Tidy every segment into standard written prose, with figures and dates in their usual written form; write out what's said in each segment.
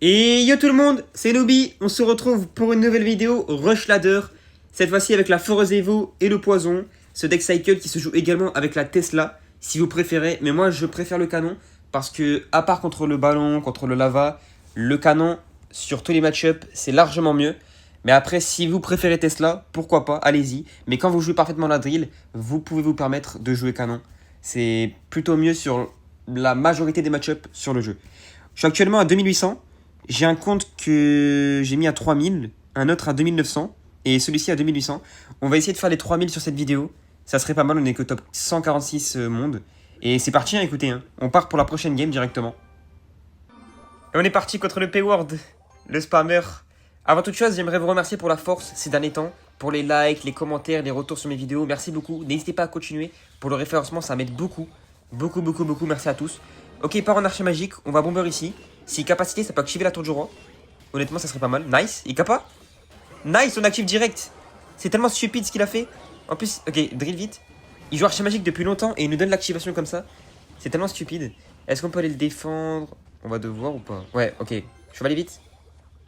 Et yo tout le monde, c'est Nooby, on se retrouve pour une nouvelle vidéo Rush Ladder. Cette fois-ci avec la Foreuse Evo et le Poison. Ce deck cycle qui se joue également avec la Tesla, si vous préférez. Mais moi je préfère le canon, parce que à part contre le ballon, contre le lava, le canon sur tous les match-up c'est largement mieux. Mais après si vous préférez Tesla, pourquoi pas, allez-y. Mais quand vous jouez parfaitement la drill, vous pouvez vous permettre de jouer canon. C'est plutôt mieux sur la majorité des match-up sur le jeu. Je suis actuellement à 2800. J'ai un compte que j'ai mis à 3000, un autre à 2900 et celui-ci à 2800. On va essayer de faire les 3000 sur cette vidéo. Ça serait pas mal, on est que top 146 monde. Et c'est parti, hein, écoutez, hein. On part pour la prochaine game directement. Et on est parti contre le Payword, le spammer. Avant toute chose, j'aimerais vous remercier pour la force ces derniers temps, pour les likes, les commentaires, les retours sur mes vidéos. Merci beaucoup. N'hésitez pas à continuer. Pour le référencement, ça m'aide beaucoup. Beaucoup. Merci à tous. Ok, part en archer magique. On va bomber ici. Si capacité, ça peut activer la tour du roi. Honnêtement, ça serait pas mal. Nice. Il capa. Nice, on active direct. C'est tellement stupide ce qu'il a fait. En plus, ok, drill vite. Il joue archer magique depuis longtemps et il nous donne l'activation comme ça. C'est tellement stupide. Est-ce qu'on peut aller le défendre? On va devoir ou pas? Ouais, ok. Chevalier vite.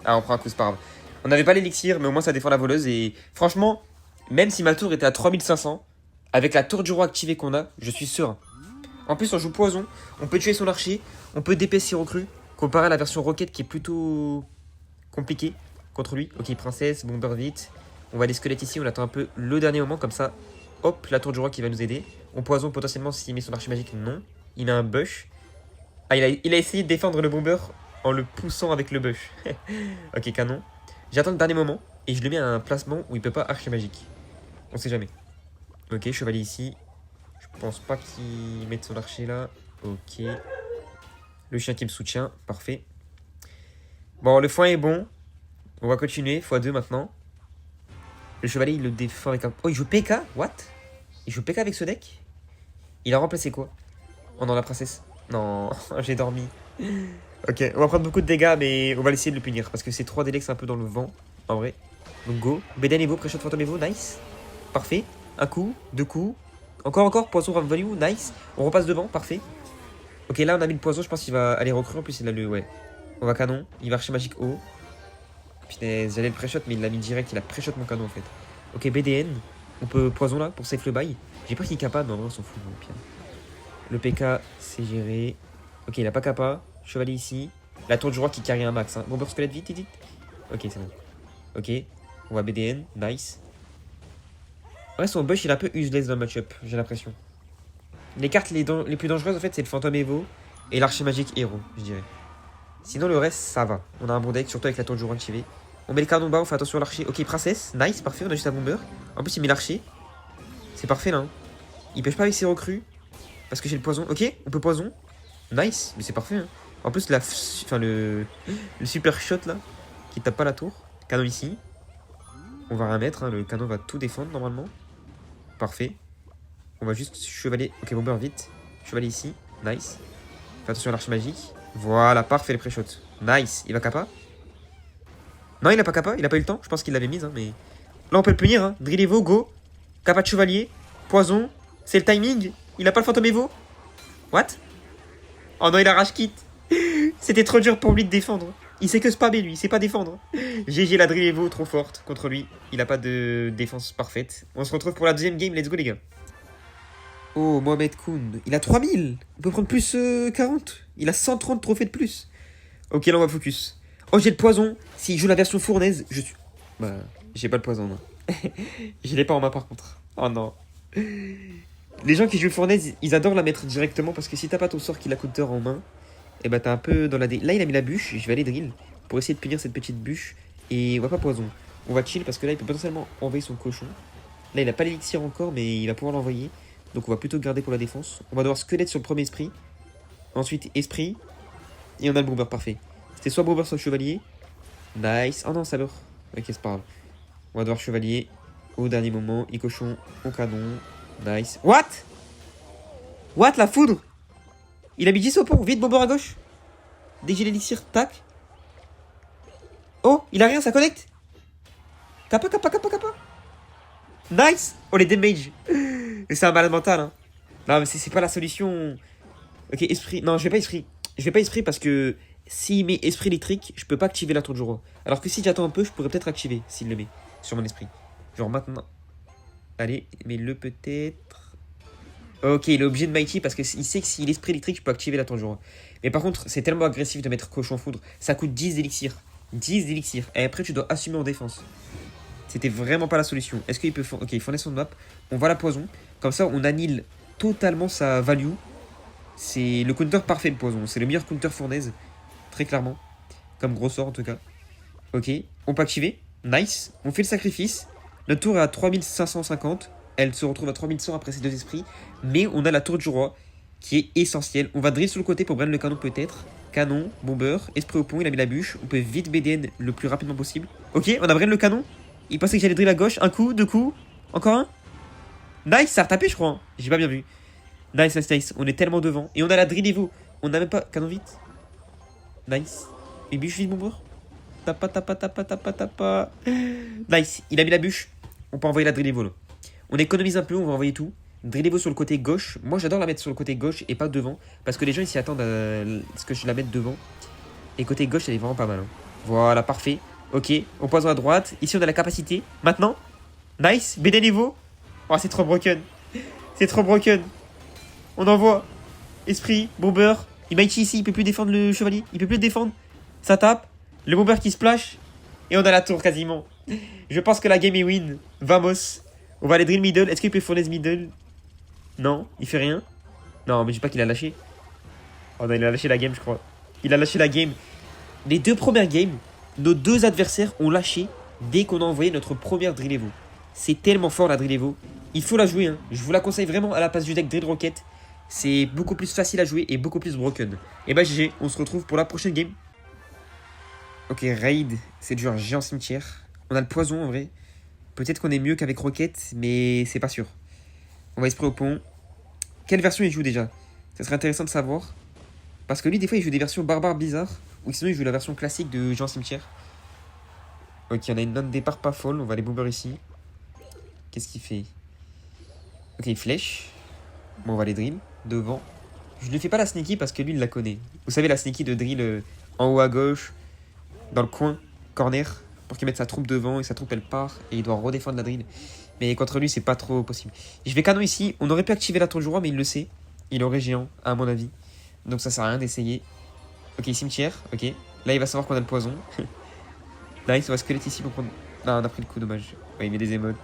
Ah, on prend un coup, c'est pas grave. On n'avait pas l'élixir, mais au moins ça défend la voleuse. Et franchement, même si ma tour était à 3500, avec la tour du roi activée qu'on a, je suis serein. En plus, on joue poison. On peut tuer son archer. On peut DP ses recrues. Comparé à la version roquette qui est plutôt compliquée contre lui. Ok, princesse, bomber vite. On va les squelettes ici, on attend un peu le dernier moment comme ça. Hop, la tour du roi qui va nous aider. On poison potentiellement s'il met son archer magique, non. Il a un bush. Ah, il a essayé de défendre le bomber en le poussant avec le bush. Ok, canon. J'attends le dernier moment et je le mets à un placement où il peut pas archer magique. On sait jamais. Ok, chevalier ici. Je pense pas qu'il mette son archer là. Ok. Le chien qui me soutient, parfait. Bon, le foin est bon. On va continuer, x2 maintenant. Le chevalier, il le défend avec un... Oh, il joue PK? What? Il joue PK avec ce deck? Il a remplacé quoi? Oh non, la princesse. Non, j'ai dormi. Ok, on va prendre beaucoup de dégâts, mais on va essayer de le punir. Parce que ces 3 délais, c'est un peu dans le vent, en vrai. Donc go. Beden Evo, pré-shot Phantom Evo, nice. Parfait. Un coup, 2 coups. Encore, poisson ram value, nice. On repasse devant, parfait. Ok, là on a mis le poison, je pense qu'il va aller recruter. En plus, il a le. Ouais. On va canon. Il va archer magique haut. Punaise, j'allais le pré-shot, mais il l'a mis direct. Il a pré-shot mon canon en fait. Ok, BDN. On peut poison là pour safe le bail. J'ai peur qu'il est capable, mais en vrai, on s'en fout. Pire. Le PK, c'est géré. Ok, il a pas kappa. Chevalier ici. La tour du roi qui carry un max. Hein. Bomber squelette, vite. Ok, c'est bon. Ok, on va BDN. Nice. Ouais, son bush, il est un peu useless dans le match-up, j'ai l'impression. Les cartes les plus dangereuses, en fait, c'est le Phantom Evo et l'archer magique héros, je dirais. Sinon, le reste, ça va. On a un bon deck, surtout avec la tour du roi activée. On met le canon bas, on fait attention à l'archer. Ok, princesse, nice, parfait, on a juste un bomber. En plus, il met l'archer. C'est parfait, là. Hein. Il pêche pas avec ses recrues. Parce que j'ai le poison. Ok, on peut poison. Nice, mais c'est parfait. Hein. En plus, le super shot, là, qui tape pas la tour. Canon ici. On va rien mettre, hein. Le canon va tout défendre, normalement. Parfait. On va juste chevalier. Ok, bomber vite. Chevalier ici. Nice. Fais attention à l'archer magique. Voilà, parfait les pré-shots. Nice. Il va kappa? Non, il a pas kappa. Il a pas eu le temps. Je pense qu'il l'avait mise. Hein, mais là, on peut le punir. Hein. Drill Evo, go. Kappa de chevalier. Poison. C'est le timing. Il a pas le fantôme Evo. What? Oh non, il a rage kit. C'était trop dur pour lui de défendre. Il sait que spammer lui. Il sait pas défendre. GG la Drill Evo trop forte contre lui. Il a pas de défense parfaite. On se retrouve pour la deuxième game. Let's go, les gars. Oh, Mohamed Koun. Il a 3000. Il peut prendre plus 40. Il a 130 trophées de plus. Ok, là, on va focus. Oh, j'ai le poison. S'il joue la version fournaise, je suis... Bah, j'ai pas le poison, non. Je l'ai pas en main, par contre. Oh, non. Les gens qui jouent fournaise, ils adorent la mettre directement parce que si t'as pas ton sort qui la coûte en main, et bah, t'as un peu dans la dé... Là, il a mis la bûche. Je vais aller drill pour essayer de punir cette petite bûche. Et on va pas poison. On va chill parce que là, il peut potentiellement envoyer son cochon. Là, il a pas l'élixir encore, mais il va pouvoir l'envoyer. Donc on va plutôt garder pour la défense. On va devoir squelette sur le premier esprit. Ensuite esprit. Et on a le bomber parfait. C'était soit bomber soit chevalier. Nice. Oh non, ça meurt. Ok, c'est pas grave. On va devoir chevalier. Au dernier moment. Et cochon au canon. Nice. What? What, la foudre? Il a mis 10 au pont. Vite, bomber à gauche. Dès que j'ai l'élixir, tac. Oh, il a rien, ça connecte. Kappa. Nice. Oh, les damage. Mais c'est un malade mental, hein. Non, mais c'est pas la solution. Ok, esprit. Non, je vais pas esprit. Je vais pas esprit parce que s'il met esprit électrique, je peux pas activer la tour du roi. Alors que si j'attends un peu, je pourrais peut-être activer s'il le met sur mon esprit. Genre maintenant. Allez, mets-le peut-être. Ok, il est obligé de Mighty parce qu'il sait que s'il est esprit électrique, je peux activer la tour du roi. Mais par contre, c'est tellement agressif de mettre cochon foudre. Ça coûte 10 d'élixir. 10 d'élixir. Et après, tu dois assumer en défense. C'était vraiment pas la solution. Est-ce qu'il peut... Ok, il fournit son map. On va la poison. Comme ça, on annule totalement sa value. C'est le counter parfait de poison. C'est le meilleur counter fournaise. Très clairement. Comme gros sort en tout cas. Ok, on peut activer. Nice. On fait le sacrifice. Notre tour est à 3550. Elle se retrouve à 3100 après ces deux esprits. Mais on a la tour du roi qui est essentielle. On va drill sur le côté pour brand le canon peut-être. Canon, bomber, esprit au pont, il a mis la bûche. On peut vite BDN le plus rapidement possible. Ok, on a brand le canon. Il pensait que j'allais drill à gauche. Un coup, deux coups. Encore un. Nice, ça a retapé je crois. Hein. J'ai pas bien vu. Nice, nice, nice. On est tellement devant. Et on a la drill Evo. On a même pas... Canon vite. Nice. Et bûche vite bomber. Tapa, tapa, tapa, tapa, tapa. Nice. Il a mis la bûche. On peut envoyer la drill Evo là. On économise un peu, on va envoyer tout. Drill Evo sur le côté gauche. Moi j'adore la mettre sur le côté gauche et pas devant. Parce que les gens ils s'y attendent à ce que je la mette devant. Et côté gauche elle est vraiment pas mal. Hein. Voilà, parfait. Ok, on poison à droite. Ici on a la capacité. Maintenant. Nice. BD niveau. Oh c'est trop broken. C'est trop broken. On envoie. Esprit, bomber. Il Mighty ici, il peut plus défendre le chevalier. Il peut plus le défendre. Ça tape. Le bomber qui splash. Et on a la tour quasiment. Je pense que la game est win. Vamos. On va aller drill middle. Est-ce qu'il peut fournaise middle? Non, il fait rien. Non, mais je dis pas qu'il a lâché. Oh non, il a lâché la game, je crois. Il a lâché la game. Les deux premières games, nos deux adversaires ont lâché dès qu'on a envoyé notre première drill Evo. C'est tellement fort la drill Evo. Il faut la jouer. Hein. Je vous la conseille vraiment à la place du deck drill rocket. C'est beaucoup plus facile à jouer et beaucoup plus broken. Et bah GG, on se retrouve pour la prochaine game. Ok, raid, c'est du genre géant cimetière. On a le poison en vrai. Peut-être qu'on est mieux qu'avec Rocket, mais c'est pas sûr. On va esprit au pont. Quelle version il joue déjà? Ça serait intéressant de savoir. Parce que lui, des fois, il joue des versions barbares bizarres. Ou sinon, il joue la version classique de Jean Cimetière. Ok, on a une note départ pas folle. On va les bomber ici. Qu'est-ce qu'il fait? Ok, flèche. Bon, on va les drill. Devant. Je ne fais pas la sneaky parce que lui, il la connaît. Vous savez, la sneaky de drill en haut à gauche. Dans le coin. Corner. Pour qu'il mette sa troupe devant et sa troupe elle part et il doit redéfendre la drill. Mais contre lui c'est pas trop possible. Je vais canon ici, on aurait pu activer la tour du roi mais il le sait. Il aurait géant à mon avis. Donc ça sert à rien d'essayer. Ok cimetière, ok. Là il va savoir qu'on a le poison. Nice, on va squelette ici pour prendre... Non on a pris le coup, dommage. Ouais il met des émotes.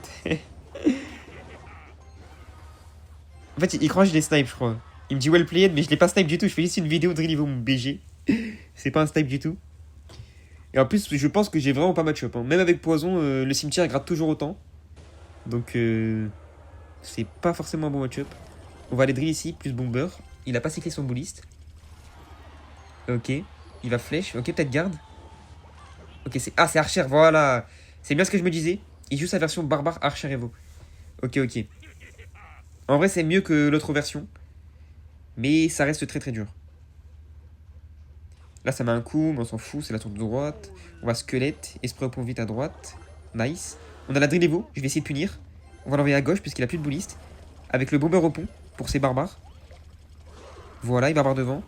En fait il croit que je l'ai snipe je crois. Il me dit well played mais je l'ai pas snipe du tout. Je fais juste une vidéo drill niveau mon BG. C'est pas un snipe du tout. Et en plus, je pense que j'ai vraiment pas match-up. Hein. Même avec poison, le cimetière gratte toujours autant. Donc, c'est pas forcément un bon match-up. On va aller drill ici, plus bomber. Il a pas cyclé son bouliste. Ok. Il va flèche. Ok, peut-être garde. Ok, c'est... Ah, c'est Archer, voilà. C'est bien ce que je me disais. Il joue sa version barbare Archer Evo. Ok, ok. En vrai, c'est mieux que l'autre version. Mais ça reste très très dur. Là, ça met un coup, mais on s'en fout, c'est la tour de droite. On va squelette, esprit au pont vite à droite. Nice. On a la drill Evo, je vais essayer de punir. On va l'envoyer à gauche, puisqu'il a plus de bouliste. Avec le bomber au pont, pour ses barbares. Voilà, il barbare devant.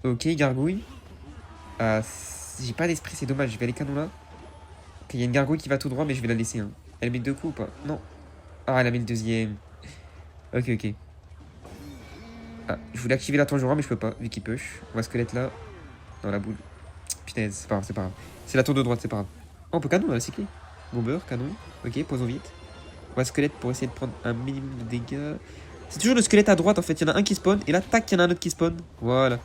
Ok, gargouille. J'ai pas d'esprit, c'est dommage, je vais aller canon là. Ok, il y a une gargouille qui va tout droit, mais je vais la laisser. Hein. Elle met deux coups ou pas? Non. Ah, elle a mis le deuxième. Ok, ok. Ah, je voulais activer la tour du roi, mais je peux pas, vu qu'il push. On va squelette là. Dans la boule. Putain, c'est pas grave, c'est pas grave. C'est la tour de droite, c'est pas grave. Oh, on peut canon, on a cyclé. Bomber, canon. Ok, posons vite. On va squelette pour essayer de prendre un minimum de dégâts. C'est toujours le squelette à droite en fait. Il y en a un qui spawn et là, tac, il y en a un autre qui spawn. Voilà.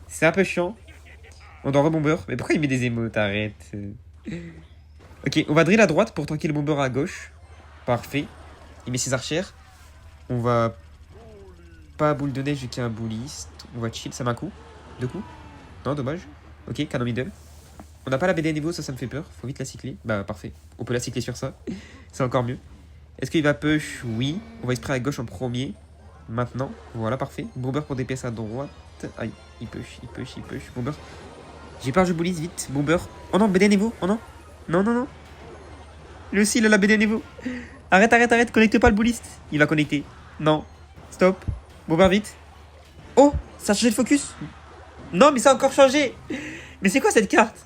C'est un peu chiant. On doit rebomber. Mais pourquoi il met des émotes? Arrête. Ok, on va drill à droite pour tanker le bomber à gauche. Parfait. Il met ses archères. On va pas boule de neige vu qu'il y a un bouliste. On va chill. Ça m'a un coup. Deux coups. Non, dommage. Ok, canon middle. On n'a pas la BD niveau, ça me fait peur. Faut vite la cycler. Bah, parfait. On peut la cycler sur ça. C'est encore mieux. Est-ce qu'il va push? Oui. On va esprit à gauche en premier. Maintenant. Voilà, parfait. Bomber pour DPS à droite. Aïe, il push, il push, il push. Bomber. J'ai peur, je boulise vite. Bomber. Oh non, BD niveau. Oh non. Non, non, non. Lui aussi, il a la BD niveau. Arrête, arrête, arrête. Connecte pas le bouliste. Il va connecter. Non. Stop. Bomber vite. Oh, ça a changé de focus. Non, mais ça a encore changé. Mais c'est quoi cette carte?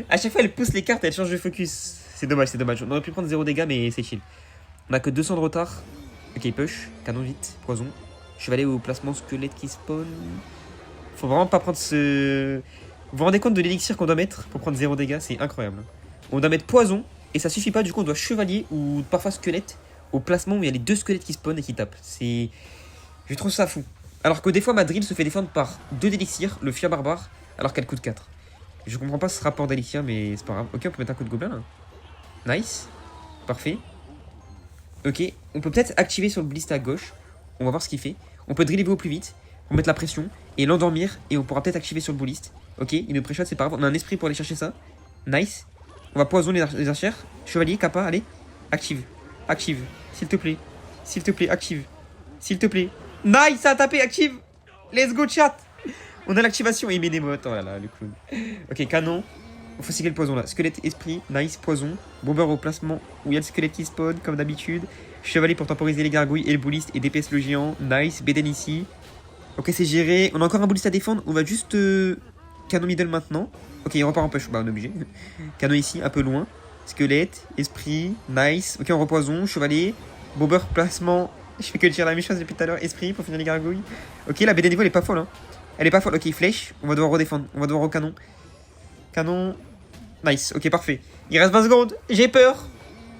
À chaque fois, elle pousse les cartes, elle change de focus. C'est dommage, c'est dommage. On aurait pu prendre 0 dégâts, mais c'est chill. On a que 200 de retard. Ok, push, canon vite, poison. Chevalet au placement squelette qui spawn. Faut vraiment pas prendre ce... Vous vous rendez compte de l'élixir qu'on doit mettre pour prendre 0 dégâts? C'est incroyable. On doit mettre poison, et ça suffit pas, du coup on doit chevalier ou parfois squelette au placement où il y a les 2 squelettes qui spawnent et qui tapent. C'est... Je trouve ça fou. Alors que des fois ma drill se fait défendre par 2 d'élixirs, le fier barbare, alors qu'elle coûte 4. Je comprends pas ce rapport d'élixir, mais c'est pas grave. Ok, on peut mettre un coup de gobelin là. Nice. Parfait. Ok, on peut peut-être activer sur le blist à gauche. On va voir ce qu'il fait. On peut driller au plus vite pour mettre la pression et l'endormir. Et on pourra peut-être activer sur le bouliste. Ok, il nous pré-shot, c'est pas grave. On a un esprit pour aller chercher ça. Nice. On va poisonner les archères. Chevalier, kappa, allez. Active. Active. S'il te plaît. S'il te plaît, active. S'il te plaît. Nice, ça a tapé, active. Let's go, chat. On a l'activation. Et il met des mots. Oh là là, le clown. Ok, canon. Il faut cycler le poison là. Squelette, esprit, nice, poison. Bomber au placement où il y a le squelette qui spawn comme d'habitude. Chevalier pour temporiser les gargouilles et le bouliste et DPS le géant. Nice, Beden ici. Ok, c'est géré. On a encore un bouliste à défendre. On va juste canon middle maintenant. Ok, il repart en push. Bah, on est obligé. Canon ici, un peu loin. Squelette, esprit, nice. Ok, on repoison. Chevalier, bomber, placement. Je fais que tirer la même chose depuis tout à l'heure. Esprit pour finir les gargouilles. Ok, la Beden niveau elle est pas folle. Hein. Elle est pas folle. Ok, flèche. On va devoir redéfendre. On va devoir recanon. Canon. Nice, ok, parfait. Il reste 20 secondes. J'ai peur.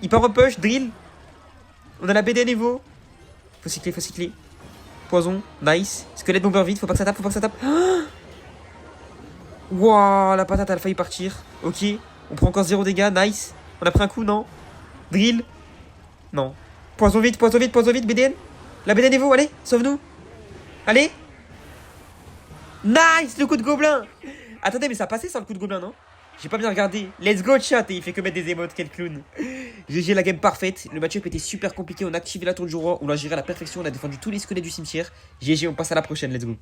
Il part en push, drill. On a la BD à niveau. Faut cycler, faut cycler. Poison, nice. Squelette bomber vite, faut pas que ça tape, faut pas que ça tape. Wouah, la patate, elle a failli partir. Ok, on prend encore 0 dégâts, nice. On a pris un coup, non? Drill. Non. Poison vite, poison vite, poison vite, BDN. La BD à niveau, allez, sauve-nous. Allez. Nice, le coup de gobelin. Attendez, mais ça a passé sans le coup de gobelin, non? J'ai pas bien regardé. Let's go, chat. Et il fait que mettre des émotes, quel clown. GG, la game parfaite. Le match-up était super compliqué. On a activé la tour du roi. On l'a géré à la perfection. On a défendu tous les squelettes du cimetière. GG, on passe à la prochaine. Let's go.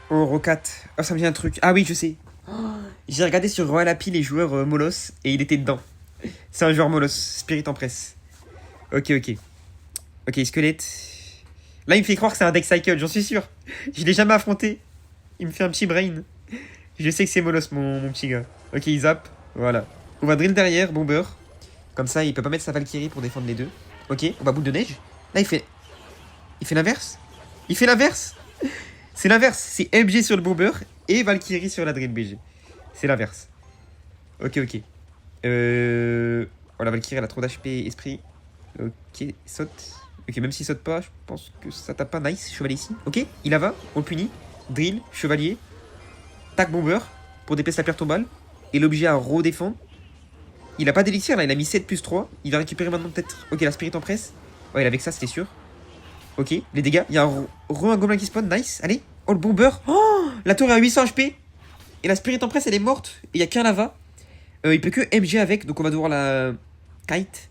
Oh, Rocat. Oh, ça me vient un truc. Ah oui, je sais. Oh, j'ai regardé sur Royal Happy les joueurs Molos. Et il était dedans. C'est un joueur Molos. Spirit en presse. Ok, ok. Ok, squelette. Là, il me fait croire que c'est un deck cycle. J'en suis sûr. Je l'ai jamais affronté. Il me fait un petit brain. Je sais que c'est Molos, mon petit gars. Ok, il zappe. Voilà. On va drill derrière, bomber. Comme ça, il peut pas mettre sa Valkyrie pour défendre les deux. Ok, on va boule de neige. Là, il fait l'inverse. Il fait l'inverse. C'est l'inverse. C'est MG sur le bomber et Valkyrie sur la drill BG. C'est l'inverse. Ok, ok. Oh, la Valkyrie, elle a trop d'HP esprit. Ok, saute. Ok, même s'il saute pas, je pense que ça tape pas. Nice, chevalier ici. Ok, il la va, on le punit. Drill, chevalier. Tac bomber pour DPS la pierre tombale. Et l'objet à redéfendre. Il a pas d'élixir là, il a mis 7 plus 3. Il va récupérer maintenant peut-être. Ok, la spirit en presse. Ouais, il avait que ça, c'était sûr. Ok, les dégâts. Il y a un gobelin qui spawn, nice. Allez. Oh, le bomber. Oh, la tour est à 800 HP. Et la spirit en presse, elle est morte. Et il y a qu'un lava. Il peut que MG avec, donc on va devoir la kite.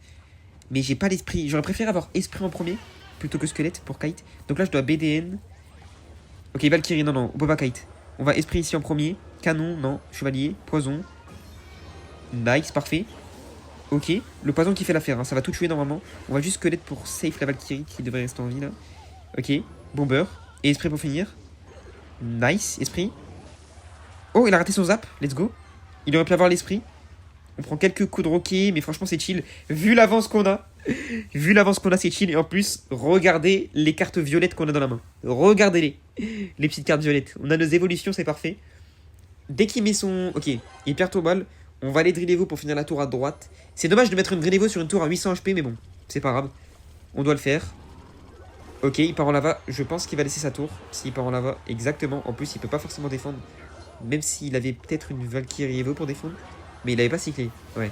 Mais j'ai pas l'esprit. J'aurais préféré avoir esprit en premier plutôt que squelette pour kite. Donc là, je dois BDN. Ok, Valkyrie, non, non, on peut pas kite. On va esprit ici en premier. Canon, non. Chevalier, poison. Nice, parfait. Ok, le poison qui fait l'affaire, hein. Ça va tout tuer normalement. On va juste squelette pour safe la Valkyrie qui devrait rester en vie là. Ok, bomber. Et esprit pour finir. Nice, esprit. Oh, il a raté son zap, let's go. Il aurait pu avoir l'esprit. On prend quelques coups de roquet, mais franchement c'est chill. Vu l'avance qu'on a. Vu l'avance qu'on a, c'est chill. Et en plus, regardez les cartes violettes qu'on a dans la main. Regardez-les. Les petites cartes violettes. On a nos évolutions, c'est parfait. Dès qu'il met son... Ok, il perd ton balle. On va aller driller pour finir la tour à droite. C'est dommage de mettre une driller sur une tour à 800 HP, mais bon, c'est pas grave. On doit le faire. Ok, il part en lava. Je pense qu'il va laisser sa tour. S'il part en lava, exactement. En plus, il peut pas forcément défendre. Même s'il avait peut-être une Valkyrie Evo pour défendre. Mais il avait pas cyclé. Ouais.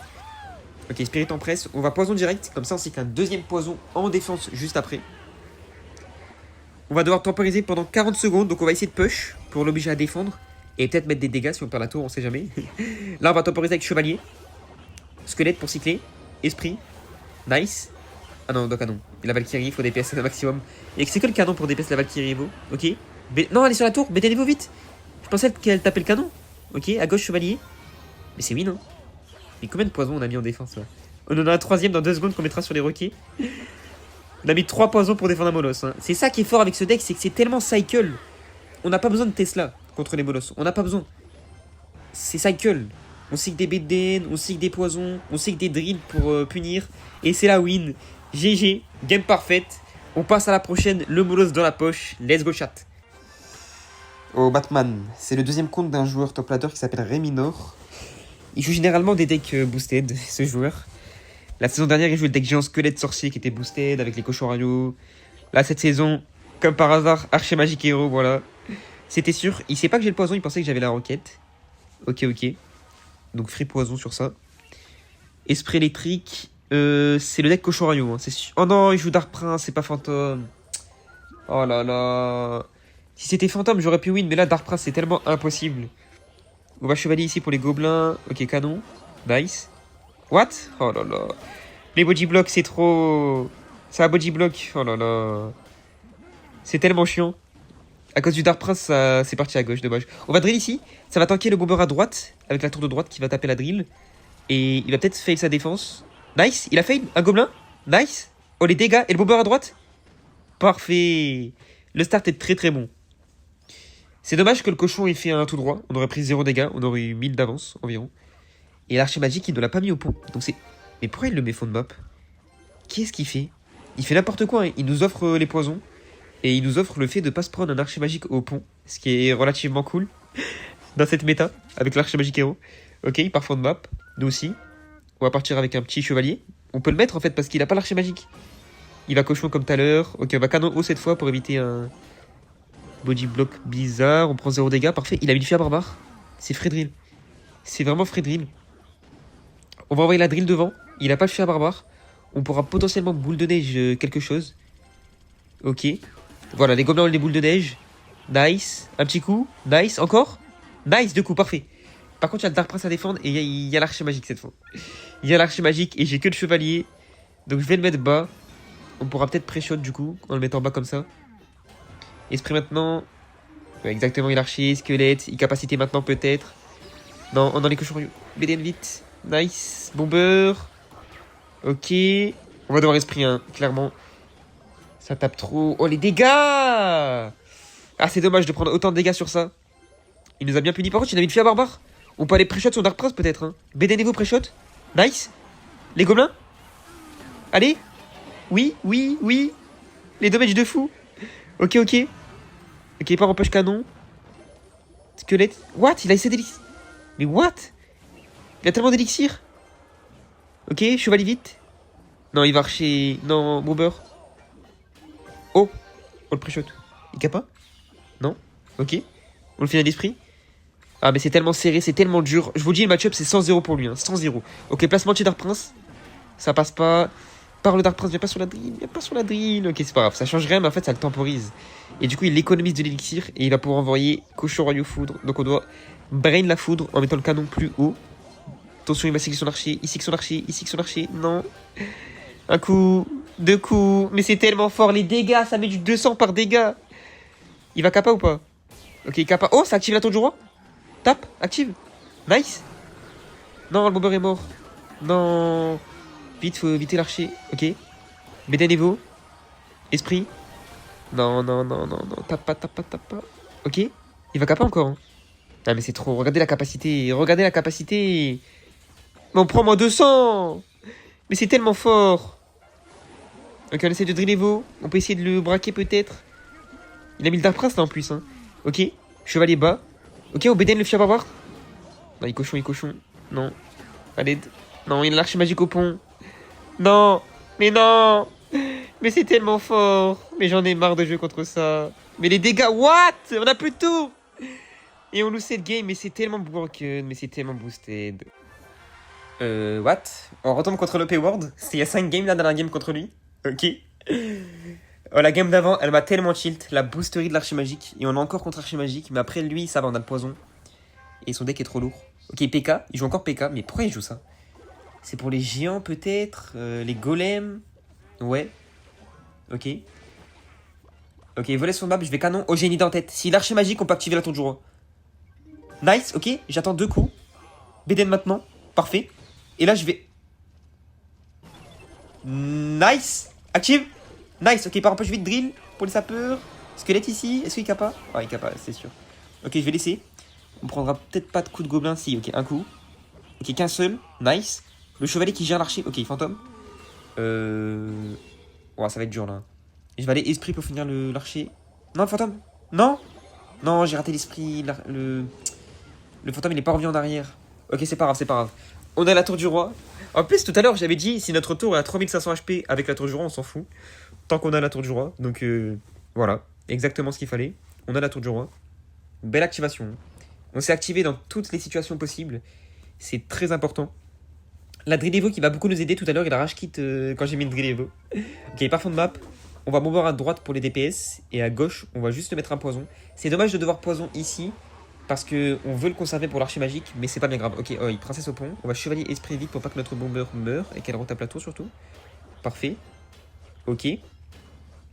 Ok, Spirit en presse. On va poison direct. Comme ça, on cycle un deuxième poison en défense juste après. On va devoir temporiser pendant 40 secondes. Donc, on va essayer de push pour l'obliger à défendre. Et peut-être mettre des dégâts si on perd la tour, on sait jamais. Là, on va temporiser avec chevalier. Squelette pour cycler. Esprit. Nice. Ah non, donc canon. Et la Valkyrie, il faut DPS au maximum. Et c'est que le canon pour DPS la Valkyrie Evo. Ok. Non, elle est sur la tour. Mettez Evo vite. Je pensais qu'elle tapait le canon. Ok, à gauche chevalier. Mais c'est win, hein. Mais combien de poisons on a mis en défense là? On en a un troisième dans 2 secondes qu'on mettra sur les roquets. On a mis 3 poisons pour défendre un Molos. Hein. C'est ça qui est fort avec ce deck, c'est que c'est tellement cycle. On n'a pas besoin de Tesla. contre les molosses. On n'a pas besoin. C'est cycle. On sait que des BDN, on sait que des poisons, on sait que des drills pour punir. Et c'est la win. GG, game parfaite. On passe à la prochaine, le molosse dans la poche. Let's go chat. Oh Batman, c'est le deuxième compte d'un joueur top ladder qui s'appelle Réminor. Il joue généralement des decks boosted, ce joueur. La saison dernière, il jouait le deck géant squelette sorcier qui était boosted avec les cochons rayos. Là, cette saison, comme par hasard, archer magique héros, voilà. C'était sûr. Il sait pas que j'ai le poison, il pensait que j'avais la roquette. Ok. Donc free poison sur ça. Esprit électrique, c'est le deck cochon rayos, hein, c'est sûr. Oh non, il joue Dark Prince, c'est pas fantôme. Oh là là. Si c'était fantôme, j'aurais pu win, mais là, Dark Prince, c'est tellement impossible. On va chevalier ici pour les gobelins. Ok, canon. Nice. What? Oh là là. Les body blocks, c'est trop... C'est un body block. Oh là là. C'est tellement chiant. À cause du Dark Prince, c'est parti à gauche, dommage. On va drill ici. Ça va tanker le bomber à droite, avec la tour de droite qui va taper la drill. Et il va peut-être fail sa défense. Nice. Il a fail. Un gobelin. Nice. Oh, les dégâts. Et le bomber à droite. Parfait. Le start est très très bon. C'est dommage que le cochon ait fait un tout droit. On aurait pris 0 dégâts. On aurait eu 1000 d'avance environ. Et l'archer magique, il ne l'a pas mis au pont. Donc c'est... Mais pourquoi il le met fond de map? Qu'est-ce qu'il fait? Il fait n'importe quoi. Hein. Il nous offre les poisons. Et il nous offre le fait de pas se prendre un archer magique au pont. Ce qui est relativement cool. Dans cette méta. Avec l'archer magique héros. Ok, il part fond de map. Nous aussi. On va partir avec un petit chevalier. On peut le mettre en fait parce qu'il a pas l'archer magique. Il va cochon comme tout à l'heure. Ok, on va canon haut cette fois pour éviter un body block bizarre. On prend 0 dégâts. Parfait. Il a mis le fier barbare. C'est free drill. C'est vraiment free drill. On va envoyer la drill devant. Il a pas le fier barbare. On pourra potentiellement boule de neige quelque chose. Ok. Voilà, les gobelins ont les boules de neige. Nice. Un petit coup. Nice. Encore. Nice. 2 coups. Parfait. Par contre, il y a le Dark Prince à défendre et il y a l'archer magique cette fois. Il y a l'archer magique et j'ai que le chevalier. Donc je vais le mettre bas. On pourra peut-être pré-shot du coup en le mettant bas comme ça. Esprit maintenant. Ouais, exactement, il archer, squelette, incapacité maintenant peut-être. Non, on dans les cochons. BDN vite. Nice. Bomber. Ok. On va devoir esprit, hein, clairement. Ça tape trop. Oh, les dégâts! Ah, c'est dommage de prendre autant de dégâts sur ça. Il nous a bien puni. Par contre, il a mis le fier barbare. On peut aller pré-shot sur Dark Prince peut-être. Hein. BDN-vous pré-shot. Nice. Les gobelins. Allez. Oui. Les dommages de fou. Ok. Ok, pas en poche canon. Squelette. What? Il a essayé d'élixir. Mais what? Il a tellement d'élixir. Ok, chevalier vite. Non, il va archer. Non, bomber. Oh, le pré-shot. Il cap pas? Non. Ok. On le finit d'esprit. Ah, mais c'est tellement serré, c'est tellement dur. Je vous dis, le match-up, c'est 100-0 pour lui. Hein. 100-0. Ok, placement de chez Dark Prince. Ça passe pas. Par le Dark Prince, viens pas sur la drill. Ok, c'est pas grave. Ça change rien, mais en fait, ça le temporise. Et du coup, il économise de l'élixir. Et il va pouvoir envoyer cochon royaux foudre. Donc, on doit brain la foudre en mettant le canon plus haut. Attention, il va sélectionner son archer. Il sélectionne son archer. Non. Un coup. 2 coups. Mais c'est tellement fort. Les dégâts, ça met du 200 par dégâts. Il va kappa ou pas? Ok, il kappa. Oh, ça active la tour du roi. Tape, active. Nice. Non, le bomber est mort. Non. Vite, faut éviter l'archer. Ok. BD Evo. Esprit. Non. Tape pas. Ok. Il va kappa encore. Hein. Ah, mais c'est trop. Regardez la capacité. Mais on prend moins 200. Mais c'est tellement fort. Ok, on essaie de drill Evo. On peut essayer de le braquer peut-être. Il a mis le Dark Prince là en plus. Hein. Ok. Chevalier bas. Ok, au BDN le fier barbare. Non, il cochon. Non. Allez. Non, il a l'archer magique au pont. Non. Mais non. Mais c'est tellement fort. Mais j'en ai marre de jouer contre ça. Mais les dégâts, what? On a plus de tours. Et on lose cette game, mais c'est tellement broken, mais c'est tellement boosted. What? On retombe contre le P-Word. Il y a 5 games là dans la game contre lui. Ok. Oh, la game d'avant, elle m'a tellement tilt. La boosterie de l'archer magique. Et on est encore contre archer magique. Mais après, lui, ça va, on a le poison. Et son deck est trop lourd. Ok, PK. Il joue encore PK. Mais pourquoi il joue ça? C'est pour les géants, peut-être? Les golems? Ouais. Ok. Ok, voler son map. Je vais canon. Oh, j'ai une idée en tête. Si l'archer magique, on peut activer la tour du roi. Nice. Ok, j'attends 2 coups. BDN maintenant. Parfait. Et là, je vais... Nice. Active. Nice, ok, par exemple, je vais drill pour les sapeurs. Squelette ici, est-ce qu'il kappa? Ah, il kappa, c'est sûr. Ok, je vais laisser. On prendra peut-être pas de coup de gobelin. Si, ok, un coup. Ok, qu'un seul. Nice. Le chevalier qui gère l'archer. Ok, fantôme. Ouais, ça va être dur là. Je vais aller esprit pour finir l'archer. Non, fantôme. Non. Non, j'ai raté l'esprit. Le fantôme, il est pas revenu en arrière. Ok, c'est pas grave, c'est pas grave. On a la tour du roi. En plus, tout à l'heure, j'avais dit, si notre tour est à 3500 HP avec la tour du roi, on s'en fout. Tant qu'on a la tour du roi. Donc, voilà. Exactement ce qu'il fallait. On a la tour du roi. Belle activation. On s'est activé dans toutes les situations possibles. C'est très important. La Drill Evo qui va beaucoup nous aider. Tout à l'heure, il a rage quit quand j'ai mis le Drill Evo. Ok, par fond de map. On va bomber à droite pour les DPS. Et à gauche, on va juste mettre un poison. C'est dommage de devoir poison ici. Parce que on veut le conserver pour l'archer magique. Mais c'est pas bien grave. Ok, oh, il princesse au pont. On va chevalier esprit vite pour pas que notre bomber meure. Et qu'elle retape la tour surtout. Parfait. Ok.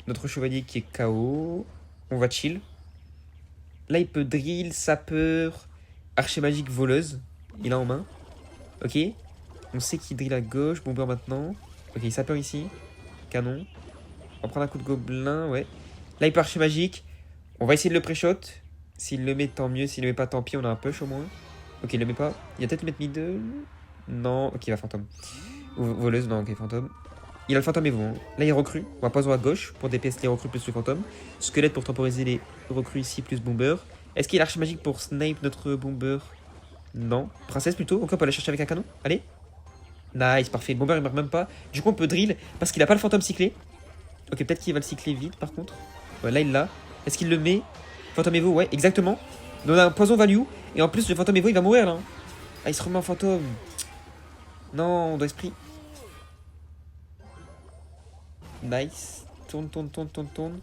Notre chevalier qui est KO. On va chill. Là, il peut drill, sapeur, archer magique, voleuse. Il a en main. Ok. On sait qu'il drill à gauche. Bomber maintenant. Ok, sapeur ici. Canon. On va prendre un coup de gobelin, ouais. Là, il peut archer magique. On va essayer de le pré-shot. S'il le met, tant mieux. S'il le met pas, tant pis. On a un push au moins. Ok, il le met pas. Il va peut-être le mettre middle. Non. Ok, il va fantôme. Voleuse, non, ok, fantôme. Il a le fantôme et vous. Hein. Là, il recrue. On va poison à gauche pour DPS les recrues plus le fantôme. Squelette pour temporiser les recrues ici plus bomber. Est-ce qu'il a l'arche magique pour snipe notre bomber? Non. Princesse plutôt. Ok, on peut aller chercher avec un canon. Allez. Nice, parfait. Le bomber il meurt même pas. Du coup, on peut drill parce qu'il a pas le fantôme cyclé. Ok, peut-être qu'il va le cycler vite par contre. Ouais, là, il l'a. Est-ce qu'il le met? Fantôme Evo, ouais, exactement. Donc, on a un poison value. Et en plus, le fantôme Evo, il va mourir là. Ah, il se remet en fantôme. Non, on doit esprit. Nice. Tourne, tourne, tourne, tourne, tourne.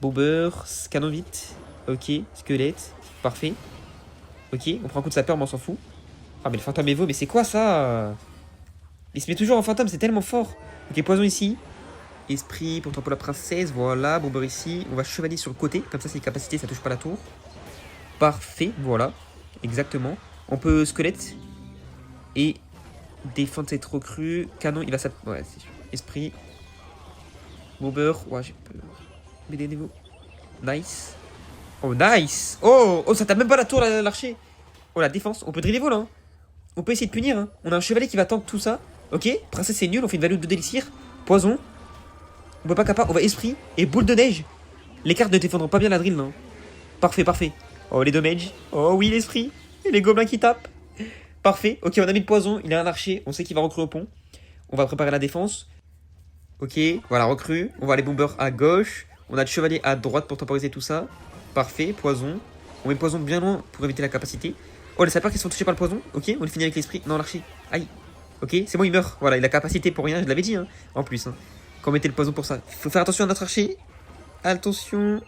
Bomber, canon vite. Ok, squelette. Parfait. Ok, on prend un coup de sapeur, mais on s'en fout. Ah, mais le fantôme Evo, mais c'est quoi ça? Il se met toujours en fantôme, c'est tellement fort. Ok, poison ici. Esprit pour la princesse, voilà. Bomber ici. On va chevalier sur le côté, comme ça, c'est capacité, ça touche pas la tour. Parfait, voilà. Exactement. On peut squelette. Et défendre cette recrue. Canon, il va s'appeler. Ouais, c'est sûr. Esprit. Bomber, ouais, j'ai peur. BD niveau. Nice. Oh, nice. Oh, oh, ça tape même pas la tour, l'archer. Oh, la défense. On peut driller là. Hein. On peut essayer de punir. Hein. On a un chevalier qui va tenter tout ça. Ok, princesse, c'est nul. On fait une value de d'élixir. Poison. On peut pas capable. On va esprit. Et boule de neige. Les cartes ne défendront pas bien la drill, non. Parfait, parfait. Oh, les dommages. Oh, oui, l'esprit. Et les gobelins qui tapent. Parfait. Ok, on a mis le poison. Il a un archer. On sait qu'il va recruer au pont. On va préparer la défense. Ok, voilà, recrue. On va les bombers à gauche. On a le chevalier à droite pour temporiser tout ça. Parfait, poison. On met le poison bien loin pour éviter la capacité. Oh, les sapeurs qui sont touchés par le poison. Ok, on finit avec l'esprit. Non, l'archer. Aïe. Ok, c'est bon, il meurt. Voilà, il a capacité pour rien. Je l'avais dit, hein. En plus, hein. Quand on mettait le poison pour ça. Faut faire attention à notre archer. Attention.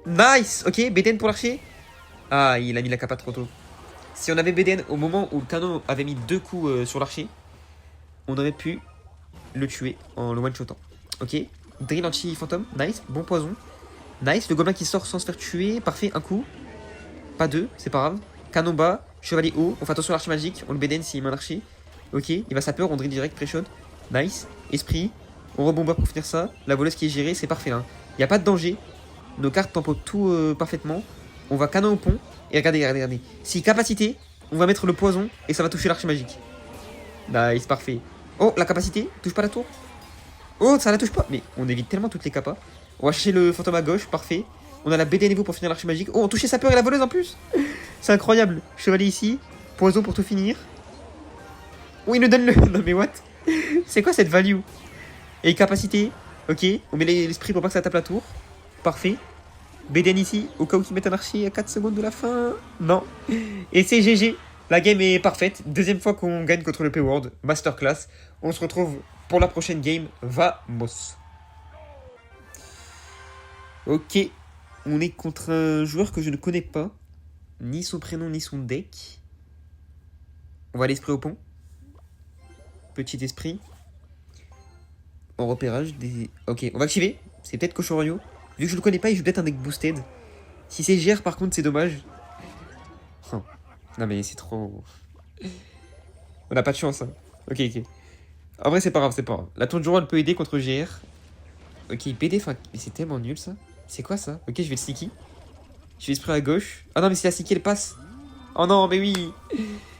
Nice. Ok, BDN pour l'archer. Ah, il a mis la capa trop tôt. Si on avait BDN au moment où le canon avait mis 2 coups sur l'archer, on aurait pu le tuer en le one-shotant. Ok, drill anti-fantôme. Nice, bon poison. Nice, le gobelin qui sort sans se faire tuer. Parfait, un coup. Pas deux, c'est pas grave. Canon bas, chevalier haut. On fait attention à l'archer magique. On le BDN s'il met un archer. Ok, il va sa peur, on drill direct, pré-shot. Nice, esprit. On rebomber pour finir ça. La voleuse qui est gérée, c'est parfait là. Il n'y a pas de danger. Nos cartes tempo tout parfaitement. On va canon au pont. Et regardez, regardez, regardez. Si capacité, on va mettre le poison et ça va toucher l'archer magique. Nice, parfait. Oh, la capacité, touche pas la tour. Oh, ça la touche pas. Mais on évite tellement toutes les capas. On va chercher le fantôme à gauche, parfait. On a la BD niveau pour finir l'archer magique. Oh, on touchait sa peur et la voleuse en plus. C'est incroyable. Chevalier ici. Poison pour tout finir. Oh, il nous donne le... Non mais what? C'est quoi cette value? Et capacité. Ok, on met l'esprit pour pas que ça tape la tour. Parfait. BDN ici, au cas où ils mettent un archer à 4 secondes de la fin. Non. Et c'est GG. La game est parfaite. Deuxième fois qu'on gagne contre le P-World. Masterclass. On se retrouve pour la prochaine game. Vamos. Ok. On est contre un joueur que je ne connais pas. Ni son prénom, ni son deck. On va l'esprit au pont. Petit esprit. En repérage des... Ok, on va activer. C'est peut-être Cochon Royaux. Vu que je le connais pas, il joue peut-être un deck boosted. Si c'est GR par contre, c'est dommage. Oh. Non mais c'est trop... On n'a pas de chance. Hein. Ok, ok. En vrai, c'est pas grave, c'est pas grave. La tour du roi, elle peut aider contre GR. Ok, PD, enfin... Mais c'est tellement nul ça. C'est quoi ça? Ok, je vais le sticky. Je vais esprit à gauche. Ah non, mais si la sneaky elle passe. Oh non, mais oui.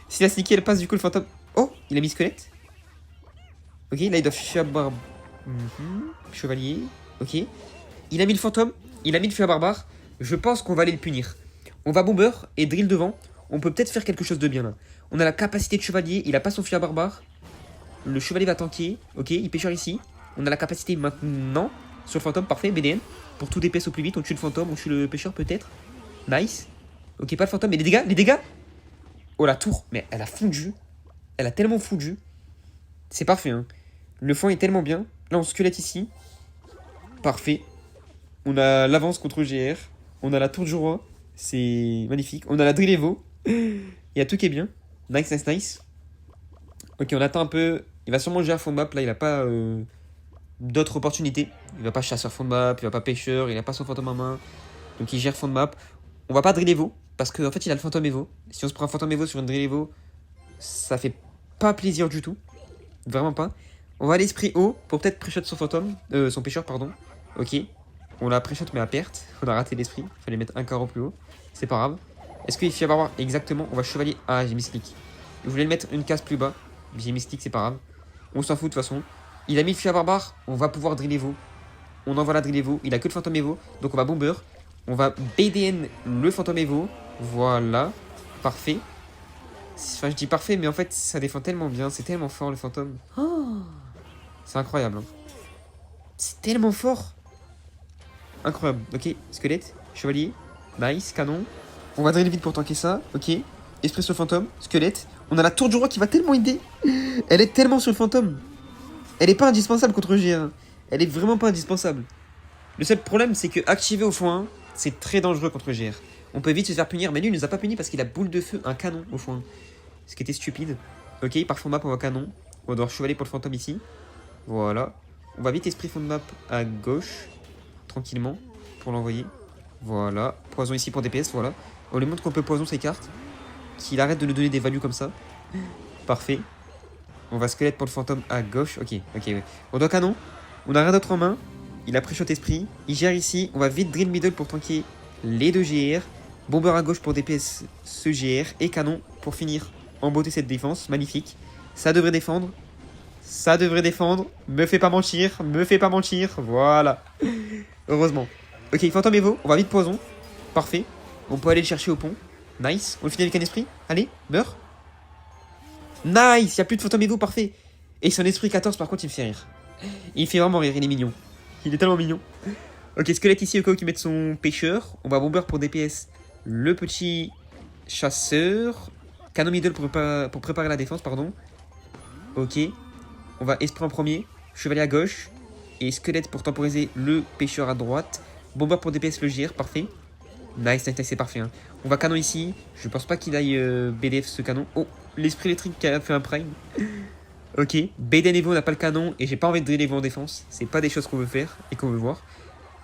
Si la sneaky elle passe, du coup, le fantôme. Oh, il a mis squelette. Ok, là il doit ficher à barbe. Chevalier. Ok. Il a mis le fantôme. Il a mis le feu à barbare. Je pense qu'on va aller le punir. On va bomber et drill devant. On peut peut-être faire quelque chose de bien là. On a la capacité de chevalier. Il a pas son feu à barbare. Le chevalier va tanker. Ok, il pêcheur ici. On a la capacité maintenant sur le fantôme. Parfait, BDN. Pour tout DPS au plus vite. On tue le fantôme, on tue le pêcheur peut-être. Nice. Ok, pas le fantôme. Mais les dégâts. Oh, la tour. Mais elle a fondu. Elle a tellement fondu. C'est parfait, hein. Le fond est tellement bien. Là, on squelette ici. Parfait. On a l'avance contre GR. On a la tour du roi. C'est magnifique. On a la drill Evo. Il y a tout qui est bien. Nice, nice, nice. Ok, on attend un peu. Il va sûrement gérer fond de map. Là, il n'a pas d'autres opportunités. Il va pas chasseur fond de map. Il va pas pêcheur. Il n'a pas son fantôme en main. Donc, il gère fond de map. On va pas drill Evo. Parce qu'en fait, il a le fantôme Evo. Si on se prend un fantôme Evo sur une drill Evo, ça fait pas plaisir du tout. Vraiment pas. On va à l'esprit haut pour peut-être pré-shot son fantôme. Son pêcheur, pardon. Ok. On l'a pré-shot mais à perte. On a raté l'esprit. Il fallait mettre un carreau plus haut. C'est pas grave. Est-ce qu'il fait barbare? Exactement. On va chevalier. Ah, j'ai mis slick. Je voulais le mettre une case plus bas. J'ai mis slick, c'est pas grave. On s'en fout de toute façon. Il a mis le fia barbare. On va pouvoir drill Evo. On envoie la drill Evo. Il a que le fantôme Evo. Donc on va bomber. On va BDN le fantôme Evo. Voilà. Parfait. Enfin, je dis parfait, mais en fait, ça défend tellement bien. C'est tellement fort le fantôme. Oh, c'est incroyable. Hein. C'est tellement fort. Incroyable. Ok, squelette, chevalier, nice, canon. On va drill vite pour tanker ça. Ok, esprit sur le fantôme, squelette. On a la tour du roi qui va tellement aider. Elle est tellement sur le fantôme. Elle est pas indispensable contre GR. Elle est vraiment pas indispensable. Le seul problème, c'est que activer au fond 1, c'est très dangereux contre GR. On peut vite se faire punir, mais lui, il nous a pas puni parce qu'il a boule de feu, un canon au fond 1. Ce qui était stupide. Ok, par fond de map, on va canon. On va devoir chevalier pour le fantôme ici. Voilà. On va vite esprit fond de map à gauche. Tranquillement. Pour l'envoyer. Voilà. Poison ici pour DPS, voilà. On lui montre qu'on peut poison ses cartes. Qu'il arrête de nous donner des values comme ça. Parfait. On va squelette pour le fantôme à gauche. Ok, ok, ouais. On doit canon. On a rien d'autre en main. Il a pré-shot esprit. Il gère ici. On va vite drill middle pour tanker les deux GR. Bomber à gauche pour DPS ce GR. Et canon pour finir en beauté cette défense. Magnifique. Ça devrait défendre. Ça devrait défendre. Me fais pas mentir. Me fais pas mentir. Voilà. Heureusement. Ok, fantôme Evo. On va vite poison. Parfait. On peut aller le chercher au pont. Nice. On le finit avec un esprit. Allez, meurs. Nice. Il n'y a plus de fantôme Evo. Parfait. Et son esprit 14, par contre, il me fait rire. Il me fait vraiment rire. Il est mignon. Il est tellement mignon. Ok, squelette ici au cas où il met son pêcheur. On va bomber pour DPS le petit chasseur. Canon middle pour préparer la défense, pardon. Ok. On va esprit en premier. Chevalier à gauche. Et squelette pour temporiser le pêcheur à droite. Bomber pour DPS le GR, parfait. Nice, nice, nice, c'est parfait. Hein. On va canon ici. Je pense pas qu'il aille BDF ce canon. Oh, l'esprit électrique qui a fait un prime. Ok. BDN Evo n'a pas le canon. Et j'ai pas envie de driller Evo en défense. C'est pas des choses qu'on veut faire et qu'on veut voir.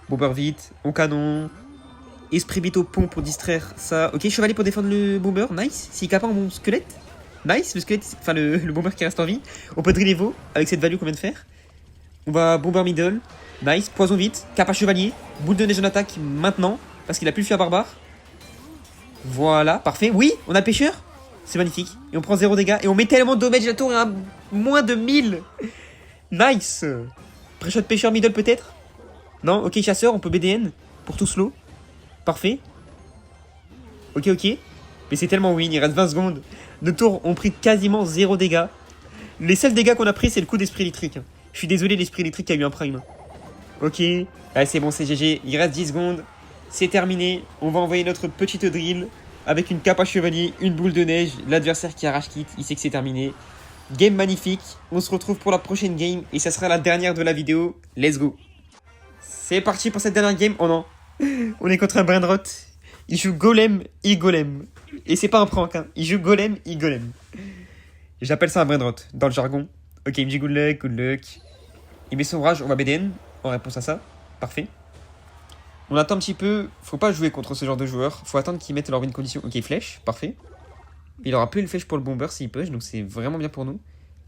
Bomber vite. On canon. Esprit vite au pont pour distraire ça. Ok, chevalier pour défendre le bomber. Nice. S'il capable mon squelette. Nice. Le squelette, enfin le bomber qui reste en vie. On peut drill Evo avec cette value qu'on vient de faire. On va bomber middle. Nice. Poison vite. Capa chevalier. Boule de neige en attaque maintenant. Parce qu'il a plus le feu à barbare. Voilà. Parfait. Oui, on a le pêcheur. C'est magnifique. Et on prend 0 dégâts. Et on met tellement de damage. La tour est à moins de 1000. Nice. Pré-shot pêcheur middle peut-être. Non. Ok, chasseur. On peut BDN. Pour tout slow. Parfait. Ok, ok. Mais c'est tellement win. Il reste 20 secondes. Nos tours ont pris quasiment 0 dégâts. Les seuls dégâts qu'on a pris, c'est le coup d'esprit électrique. Je suis désolé, l'esprit électrique a eu un prime. Ok. Allez, c'est bon, c'est GG. Il reste 10 secondes. C'est terminé. On va envoyer notre petite drill avec une cape à chevalier, une boule de neige. L'adversaire qui arrache kit, il sait que c'est terminé. Game magnifique. On se retrouve pour la prochaine game. Et ça sera la dernière de la vidéo. Let's go. C'est parti pour cette dernière game. Oh non. On est contre un brainrot. Il joue golem, golem. Et c'est pas un prank, hein. Il joue golem, golem. J'appelle ça un brainrot dans le jargon. Ok, il me dit good luck, good luck. Il met son rage, on va BDN en réponse à ça. Parfait. On attend un petit peu. Faut pas jouer contre ce genre de joueurs. Faut attendre qu'ils mettent leur win condition. Ok, flèche, parfait. Il aura plus une flèche pour le bomber s'il push, donc c'est vraiment bien pour nous.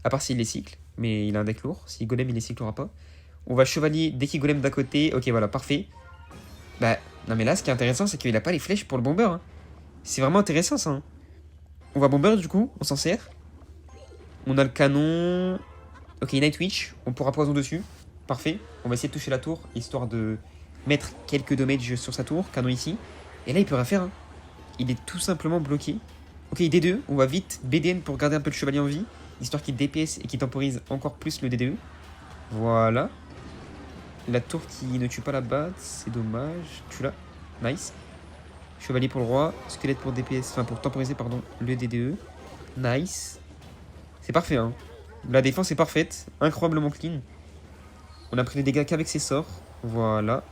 À part s'il les cycle, mais il a un deck lourd. Si golem il les cyclera pas. On va chevalier dès qu'il golem d'à côté. Ok, voilà, parfait. Bah, Non mais là, ce qui est intéressant, c'est qu'il a pas les flèches pour le bomber. Hein. C'est vraiment intéressant ça. Hein. On va bomber du coup, on s'en sert. On a le canon. Ok, Night Witch, on pourra poison dessus. Parfait. On va essayer de toucher la tour, histoire de mettre quelques damage sur sa tour. Canon ici. Et là, il peut rien faire. Hein. Il est tout simplement bloqué. Ok, D2, on va vite BDN pour garder un peu le chevalier en vie. Histoire qu'il DPS et qu'il temporise encore plus le DDE. Voilà. La tour qui ne tue pas la batte, c'est dommage. Tue-la. Nice. Chevalier pour le roi. Squelette pour DPS, enfin pour temporiser, pardon, le DDE. Nice. C'est parfait, hein. La défense est parfaite. Incroyablement clean. On a pris les dégâts qu'avec ses sorts. Voilà.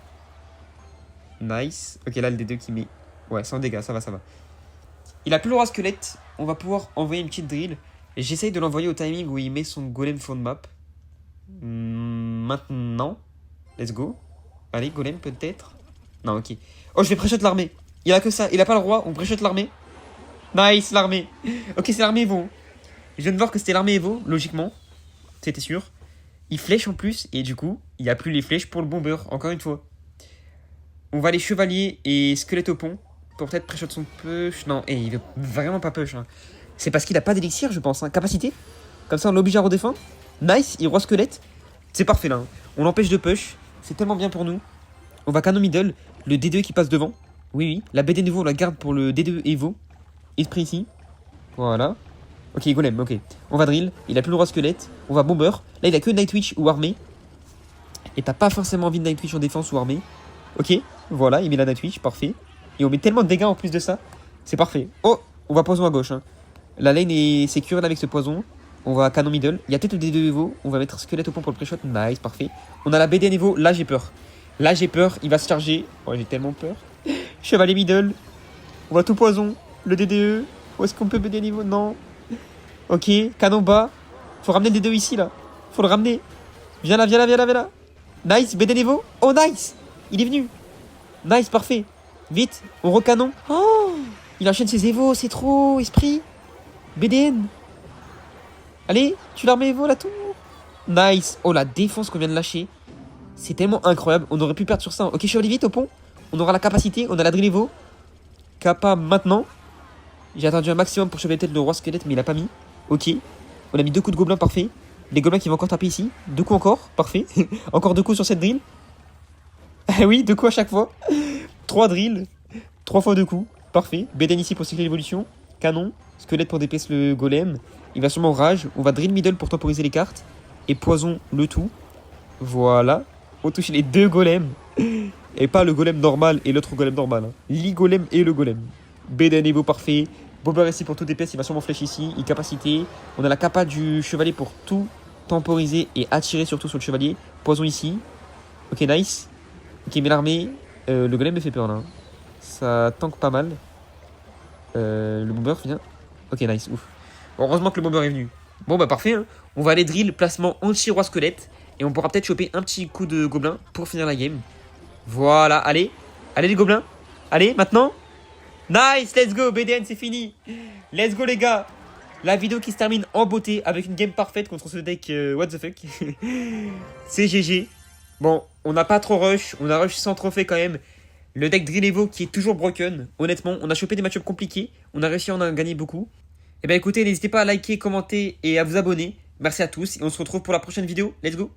Nice. Ok, là, le D2 qui met... Ouais, sans dégâts, ça va, ça va. Il a plus le roi squelette. On va pouvoir envoyer une petite drill. Et j'essaye de l'envoyer au timing où il met son golem fond de map. Maintenant. Let's go. Allez, golem peut-être. Non, ok. Oh, je vais pré-shot l'armée. Il a que ça. Il a pas le roi. On pré-shot l'armée. Nice, l'armée. Ok, c'est l'armée Evo. Je viens de voir que c'était l'armée Evo, logiquement. C'était sûr. Il flèche en plus. Et du coup, il n'y a plus les flèches pour le bomber. Encore une fois. On va les chevaliers et squelette au pont. Pour peut-être pré-shot son push. Non, et il veut vraiment pas push. Hein. C'est parce qu'il a pas d'élixir, je pense. Hein. Capacité. Comme ça, on l'oblige à redéfendre. Nice, il roi squelette. C'est parfait là. Hein. On l'empêche de push. C'est tellement bien pour nous. On va canon middle. Le D2 qui passe devant. Oui, oui. La BD Evo, on la garde pour le D2 Evo. Esprit ici. Voilà. Ok, golem, ok. On va drill. Il a plus le roi squelette. On va bomber. Là, il a que Night Witch ou armée. Et t'as pas forcément envie de Night Witch en défense ou armée. Ok, voilà, il met la Night Witch. Parfait. Et on met tellement de dégâts en plus de ça. C'est parfait. Oh, on va poison à gauche. Hein. La lane est sécure avec ce poison. On va canon middle. Il y a peut-être le D2 Evo. On va mettre squelette au pont pour le pré-shot. Nice, parfait. On a la BD Evo. Là, j'ai peur. Là, j'ai peur. Il va se charger. Oh, j'ai tellement peur. Chevalier middle. On va tout poison. Le DDE. Où est-ce qu'on peut BD niveau? Non. Ok, canon bas. Faut ramener le D2 ici, là. Faut le ramener. Viens là, viens là, viens là, viens là. Nice, BD niveau. Oh, nice. Il est venu. Nice, parfait. Vite, on recanon. Oh, il enchaîne ses évos, c'est trop, esprit. BDN. Allez, tu l'armée Evo, la tour. Nice. Oh, la défense qu'on vient de lâcher. C'est tellement incroyable. On aurait pu perdre sur ça. Ok, chevalier vite au pont. On aura la capacité, on a la drill Evo. Kappa maintenant. J'ai attendu un maximum pour chevalier tête le roi squelette, mais il a pas mis. Ok. On a mis 2 coups de gobelin, parfait. Les gobelins qui vont encore taper ici. 2 coups encore, parfait. Encore 2 coups sur cette drill. Ah oui, 2 coups à chaque fois. 3 drills. 3 fois 2 coups. Parfait. BDN ici pour cycler l'évolution. Canon. Squelette pour DPS le golem. Il va sûrement rage. On va drill middle pour temporiser les cartes. Et poison le tout. Voilà. On touche les 2 golems. Et pas le golem normal et l'autre golem normal. Hein. L'igolem et le golem. BDN Evo parfait. Bomber ici pour tout DPS. Il va sûrement flèche ici. Il capacité. On a la capa du chevalier pour tout temporiser et attirer surtout sur le chevalier. Poison ici. Ok, nice. Ok, mais l'armée. Le golem me fait peur là. Ça tank pas mal. Le bomber vient. Ok, nice, ouf. Bon, heureusement que le bomber est venu. Bon, bah parfait. Hein. On va aller drill, placement anti-roi squelette. Et on pourra peut-être choper un petit coup de gobelin pour finir la game. Voilà, allez. Allez les gobelins. Allez, maintenant. Nice, let's go, BDN, c'est fini. Let's go les gars. La vidéo qui se termine en beauté avec une game parfaite contre ce deck what the fuck. C'est GG. Bon, on n'a pas trop rush. On a rush sans trophée quand même. Le deck Drill Evo qui est toujours broken. Honnêtement, on a chopé des match-ups compliqués. On a réussi à en gagner beaucoup. Et bien écoutez, n'hésitez pas à liker, commenter et à vous abonner. Merci à tous et on se retrouve pour la prochaine vidéo. Let's go.